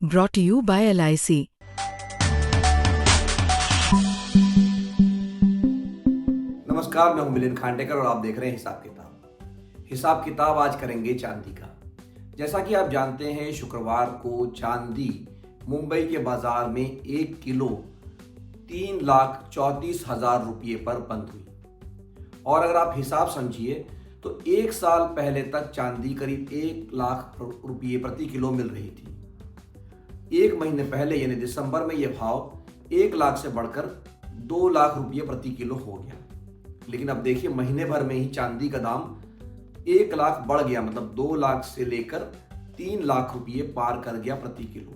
brought to you by LIC। नमस्कार, मैं हूं मिलिंद खांडेकर और आप देख रहे हैं हिसाब किताब आज करेंगे चांदी का। जैसा कि आप जानते हैं, शुक्रवार को चांदी मुंबई के बाजार में 1 किलो 3,34,000 रुपये पर बंद हुई। और अगर आप हिसाब समझिए तो 1 साल पहले तक चांदी करीब 1 लाख रुपये प्रति किलो मिल रही थी। 1 महीने पहले यानी दिसंबर में यह भाव 1 लाख से बढ़कर 2 लाख रुपये प्रति किलो हो गया। लेकिन अब देखिए, महीने भर में ही चांदी का दाम 1 लाख बढ़ गया, मतलब 2 लाख से लेकर 3 लाख रुपये पार कर गया प्रति किलो।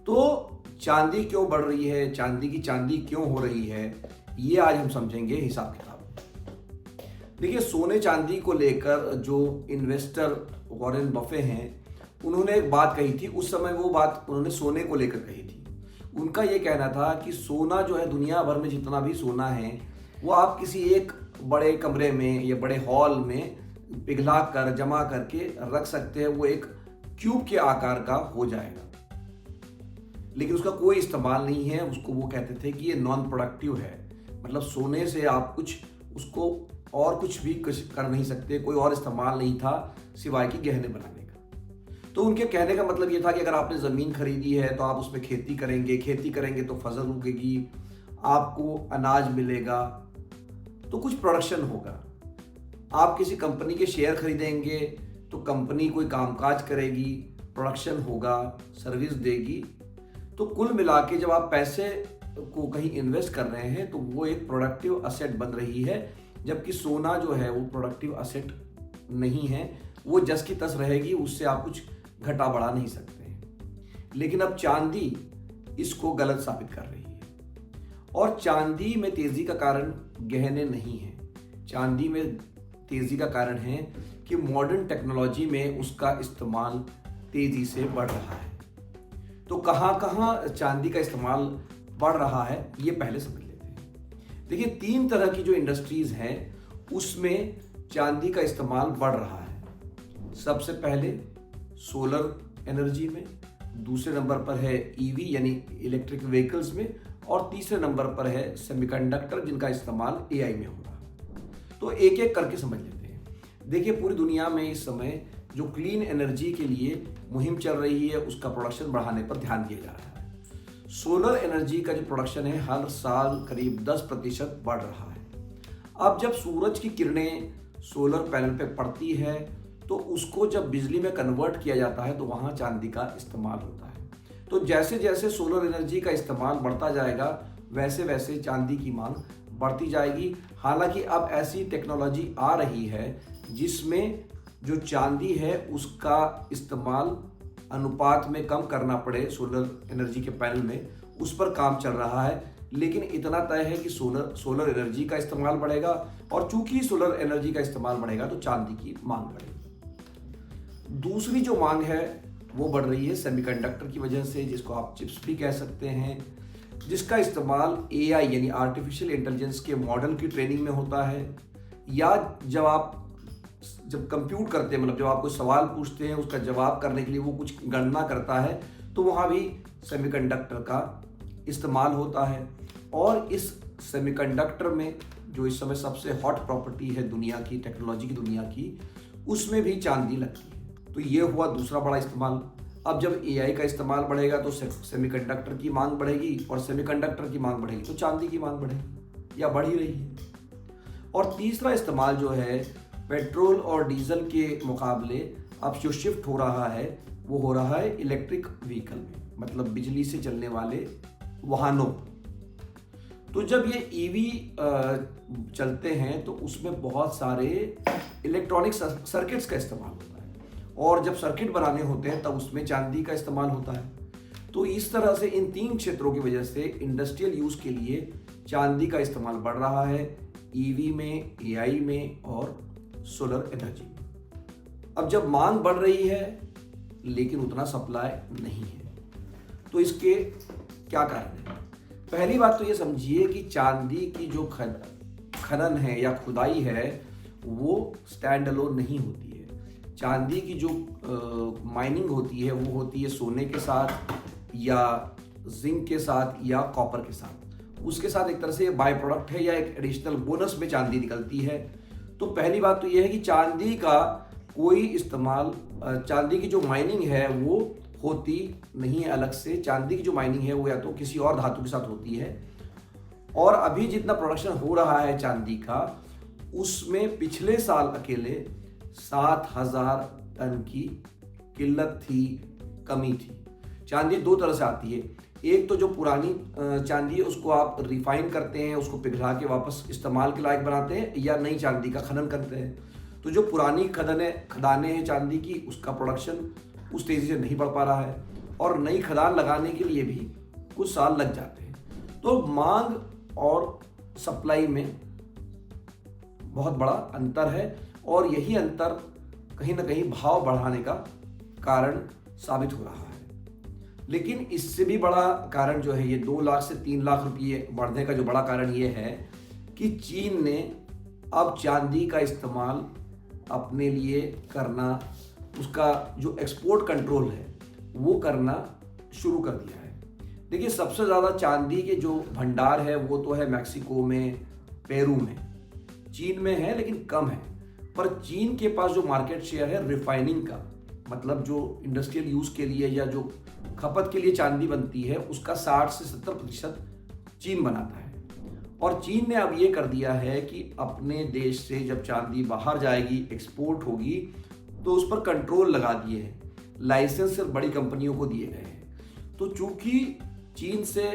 तो चांदी क्यों बढ़ रही है, चांदी क्यों हो रही है, ये आज हम समझेंगे हिसाब किताब। देखिए, सोने चांदी को लेकर जो इन्वेस्टर वॉरेन बफे हैं, उन्होंने एक बात कही थी। उस समय वो बात उन्होंने सोने को लेकर कही थी। उनका ये कहना था कि सोना जो है, दुनिया भर में जितना भी सोना है, वो आप किसी एक बड़े कमरे में या बड़े हॉल में पिघला कर जमा करके रख सकते हैं। वो एक क्यूब के आकार का हो जाएगा, लेकिन उसका कोई इस्तेमाल नहीं है। उसको वो कहते थे कि ये नॉन प्रोडक्टिव है, मतलब सोने से आप उसको और कुछ भी कर नहीं सकते। कोई और इस्तेमाल नहीं था सिवाय कि गहने बनाने का। तो उनके कहने का मतलब ये था कि अगर आपने ज़मीन खरीदी है तो आप उसमें खेती करेंगे तो फसल उगेगी, आपको अनाज मिलेगा, तो कुछ प्रोडक्शन होगा। आप किसी कंपनी के शेयर खरीदेंगे तो कंपनी कोई कामकाज करेगी, प्रोडक्शन होगा, सर्विस देगी। तो कुल मिला के जब आप पैसे को कहीं इन्वेस्ट कर रहे हैं तो वो एक प्रोडक्टिव असेट बन रही है, जबकि सोना जो है वो प्रोडक्टिव असेट नहीं है। वो जस की तस रहेगी, उससे आप कुछ घटा बढ़ा नहीं सकते हैं। लेकिन अब चांदी इसको गलत साबित कर रही है। और चांदी में तेजी का कारण गहने नहीं है। चांदी में तेजी का कारण है कि मॉडर्न टेक्नोलॉजी में उसका इस्तेमाल तेजी से बढ़ रहा है। तो कहाँ कहाँ चांदी का इस्तेमाल बढ़ रहा है, ये पहले समझ लेते हैं। देखिए, 3 तरह की जो इंडस्ट्रीज हैं उसमें चांदी का इस्तेमाल बढ़ रहा है। सबसे पहले सोलर एनर्जी में, दूसरे नंबर पर है ईवी यानी इलेक्ट्रिक व्हीकल्स में, और तीसरे नंबर पर है सेमीकंडक्टर, जिनका इस्तेमाल एआई में हो रहा है। तो एक एक करके समझ लेते हैं। देखिए, पूरी दुनिया में इस समय जो क्लीन एनर्जी के लिए मुहिम चल रही है, उसका प्रोडक्शन बढ़ाने पर ध्यान दिया जा रहा है। सोलर एनर्जी का जो प्रोडक्शन है, हर साल करीब 10% बढ़ रहा है। अब जब सूरज की किरणें सोलर पैनल पे पड़ती है तो उसको जब बिजली में कन्वर्ट किया जाता है तो वहाँ चांदी का इस्तेमाल होता है। तो जैसे जैसे सोलर एनर्जी का इस्तेमाल बढ़ता जाएगा, वैसे वैसे चांदी की मांग बढ़ती जाएगी। हालांकि अब ऐसी टेक्नोलॉजी आ रही है जिसमें जो चांदी है उसका इस्तेमाल अनुपात में कम करना पड़े सोलर एनर्जी के पैनल में, उस पर काम चल रहा है। लेकिन इतना तय है कि सोलर एनर्जी का इस्तेमाल बढ़ेगा, और चूंकि सोलर एनर्जी का इस्तेमाल बढ़ेगा तो चांदी की मांग बढ़ेगी। दूसरी जो मांग है वो बढ़ रही है सेमीकंडक्टर की वजह से, जिसको आप चिप्स भी कह सकते हैं, जिसका इस्तेमाल एआई यानी आर्टिफिशियल इंटेलिजेंस के मॉडल की ट्रेनिंग में होता है, या जब कंप्यूट करते हैं, मतलब जब आप कोई सवाल पूछते हैं उसका जवाब करने के लिए वो कुछ गणना करता है, तो वहाँ भी सेमीकंडक्टर का इस्तेमाल होता है। और इस सेमीकंडक्टर में जो इस समय सबसे हॉट प्रॉपर्टी है दुनिया की, टेक्नोलॉजी की दुनिया की, उसमें भी चांदी लगती है। तो ये हुआ दूसरा बड़ा इस्तेमाल। अब जब एआई का इस्तेमाल बढ़ेगा तो सेमीकंडक्टर की मांग बढ़ेगी, और सेमीकंडक्टर की मांग बढ़ेगी तो चांदी की मांग बढ़ेगी, या बढ़ ही रही है। और तीसरा इस्तेमाल जो है, पेट्रोल और डीजल के मुकाबले अब जो शिफ्ट हो रहा है वो हो रहा है इलेक्ट्रिक व्हीकल में, मतलब बिजली से चलने वाले वाहनों। तो जब ये ईवी चलते हैं तो उसमें बहुत सारे इलेक्ट्रॉनिक सर्किट्स का इस्तेमाल होता है, और जब सर्किट बनाने होते हैं तब उसमें चांदी का इस्तेमाल होता है। तो इस तरह से इन 3 क्षेत्रों की वजह से इंडस्ट्रियल यूज के लिए चांदी का इस्तेमाल बढ़ रहा है, ईवी में, एआई में और सोलर एनर्जी में। अब जब मांग बढ़ रही है लेकिन उतना सप्लाई नहीं है, तो इसके क्या कारण है? पहली बात तो ये समझिए कि चांदी की जो खनन है या खुदाई है वो स्टैंड अलोन नहीं होती है। चांदी की जो माइनिंग होती है वो होती है सोने के साथ या जिंक के साथ या कॉपर के साथ। उसके साथ एक तरह से बाय प्रोडक्ट है या एक एडिशनल बोनस में चांदी निकलती है। तो पहली बात तो ये है कि चांदी का कोई इस्तेमाल, चांदी की जो माइनिंग है वो होती नहीं है अलग से। चांदी की जो माइनिंग है वो या तो किसी और धातु के साथ होती है। और अभी जितना प्रोडक्शन हो रहा है चांदी का, उसमें पिछले साल अकेले 7,000 टन की किल्लत थी, कमी थी। चांदी दो तरह से आती है, एक तो जो पुरानी चांदी है उसको आप रिफाइन करते हैं, उसको पिघला के वापस इस्तेमाल के लायक बनाते हैं, या नई चांदी का खनन करते हैं। तो जो पुरानी खदानें हैं चांदी की, उसका प्रोडक्शन उस तेज़ी से नहीं बढ़ पा रहा है और नई खदान लगाने के लिए भी कुछ साल लग जाते हैं। तो मांग और सप्लाई में बहुत बड़ा अंतर है और यही अंतर कहीं ना कहीं भाव बढ़ाने का कारण साबित हो रहा है। लेकिन इससे भी बड़ा कारण जो है, ये 2 लाख से 3 लाख रुपये बढ़ने का जो बड़ा कारण ये है कि चीन ने अब चांदी का इस्तेमाल अपने लिए करना, उसका जो एक्सपोर्ट कंट्रोल है वो करना शुरू कर दिया है। देखिए, सबसे ज़्यादा चांदी के जो भंडार है वो तो है मैक्सिको में, पेरू में, चीन में है लेकिन कम है। पर चीन के पास जो मार्केट शेयर है रिफाइनिंग का, मतलब जो इंडस्ट्रियल यूज़ के लिए या जो खपत के लिए चांदी बनती है, उसका 60 से 70% चीन बनाता है। और चीन ने अब ये कर दिया है कि अपने देश से जब चांदी बाहर जाएगी, एक्सपोर्ट होगी, तो उस पर कंट्रोल लगा दिए हैं, लाइसेंस सिर्फ बड़ी कंपनियों को दिए गए हैं। तो चूंकि चीन से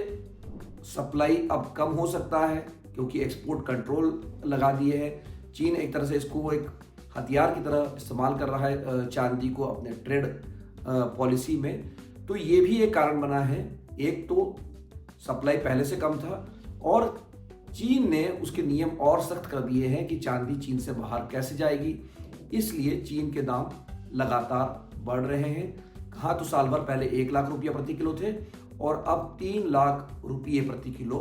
सप्लाई अब कम हो सकता है क्योंकि एक्सपोर्ट कंट्रोल लगा दिए हैं, चीन एक तरह से इसको एक हथियार की तरह इस्तेमाल कर रहा है चांदी को अपने ट्रेड पॉलिसी में। तो ये भी एक कारण बना है, एक तो सप्लाई पहले से कम था और चीन ने उसके नियम और सख्त कर दिए हैं कि चांदी चीन से बाहर कैसे जाएगी। इसलिए चीन के दाम लगातार बढ़ रहे हैं। कहाँ तो साल भर पहले 1 लाख रुपया प्रति किलो थे और अब 3 लाख रुपये प्रति किलो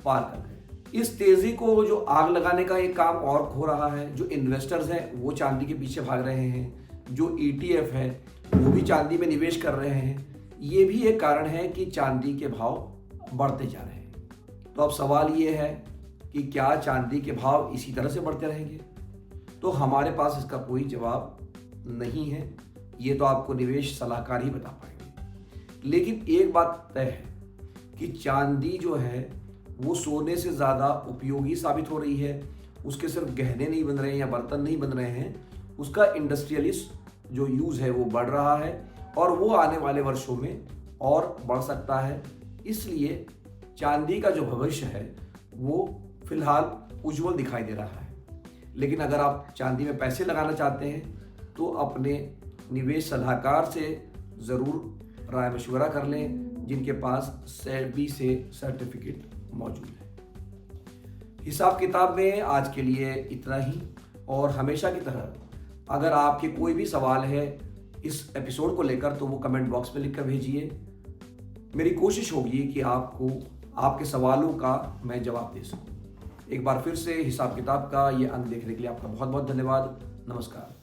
पार कर गए। इस तेजी को जो आग लगाने का एक काम और हो रहा है, जो इन्वेस्टर्स हैं वो चांदी के पीछे भाग रहे हैं, जो ETF है वो भी चांदी में निवेश कर रहे हैं। ये भी एक कारण है कि चांदी के भाव बढ़ते जा रहे हैं। तो अब सवाल ये है कि क्या चांदी के भाव इसी तरह से बढ़ते रहेंगे? तो हमारे पास इसका कोई जवाब नहीं है, ये तो आपको निवेश सलाहकार ही बता पाएंगे। लेकिन एक बात तय है कि चांदी जो है वो सोने से ज़्यादा उपयोगी साबित हो रही है। उसके सिर्फ गहने नहीं बन रहे हैं या बर्तन नहीं बन रहे हैं, उसका इंडस्ट्रियलिस्ट जो यूज़ है वो बढ़ रहा है और वो आने वाले वर्षों में और बढ़ सकता है। इसलिए चांदी का जो भविष्य है वो फिलहाल उज्जवल दिखाई दे रहा है। लेकिन अगर आप चांदी में पैसे लगाना चाहते हैं तो अपने निवेश सलाहकार से ज़रूर राय मशवरा कर लें, जिनके पास सेबी से सर्टिफिकेट मौजूद है। हिसाब किताब में आज के लिए इतना ही, और हमेशा की तरह अगर आपके कोई भी सवाल है इस एपिसोड को लेकर तो वो कमेंट बॉक्स में लिखकर भेजिए। मेरी कोशिश होगी कि आपको आपके सवालों का मैं जवाब दे सकूं। एक बार फिर से हिसाब किताब का ये अंक देखने के लिए आपका बहुत बहुत धन्यवाद। नमस्कार।